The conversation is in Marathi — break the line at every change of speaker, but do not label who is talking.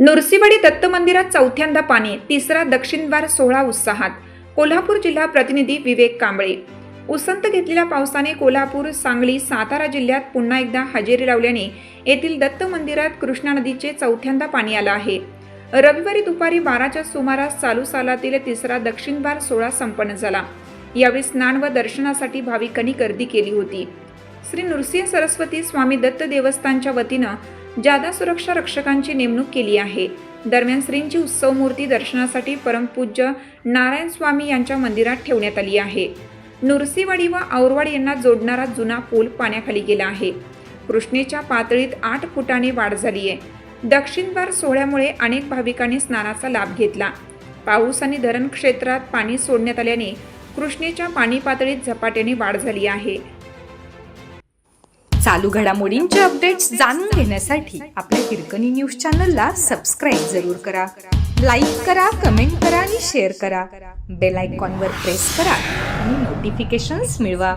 नृसिंहवाडी दत्त मंदिरात चौथ्यांदा पाणी, तिसरा दक्षिण द्वार सोहळा उत्साहात. कोल्हापूर जिल्हा प्रतिनिधी विवेक कांबळे. उसंत घेतलेल्या पावसाने कोल्हापूर, सांगली, सातारा जिल्ह्यात पुन्हा एकदा हजेरी लावल्याने येथील दत्त मंदिरात कृष्णा नदीचे चौथ्यांदा पाणी आलं आहे. रविवारी दुपारी 12च्या सुमारास चालू सालातील तिसरा दक्षिण द्वार सोहळा संपन्न झाला. यावेळी स्नान व दर्शनासाठी भाविकांनी गर्दी केली होती. श्री नृसिंह सरस्वती स्वामी दत्त देवस्थानच्या वतीनं जादा सुरक्षा रक्षकांची नेमणूक केली आहे. दरम्यान श्रींची उत्सव मूर्ती दर्शनासाठी परमपूज्य नारायण स्वामी यांच्या मंदिरात ठेवण्यात आली आहे. नृसिंहवाडी व औरवाडी यांना जोडणारा जुना पूल पाण्याखाली गेला आहे. कृष्णेच्या पातळीत 8 फुटांनी वाढ झाली आहे. दक्षिण द्वार सोहळ्यामुळे अनेक भाविकांनी स्नानाचा लाभ घेतला. पाऊस आणि धरण क्षेत्रात पाणी सोडण्यात आल्याने कृष्णेच्या पाणी पातळीत झपाट्याने वाढ झाली आहे.
चालू घडामोडींचे अपडेट्स जाणून घेण्यासाठी आपल्या हिरकणी न्यूज चॅनलला सबस्क्राईब जरूर करा. लाईक करा, कमेंट करा आणि शेअर करा. बेल आयकॉनवर प्रेस करा आणि नोटिफिकेशन्स मिळवा.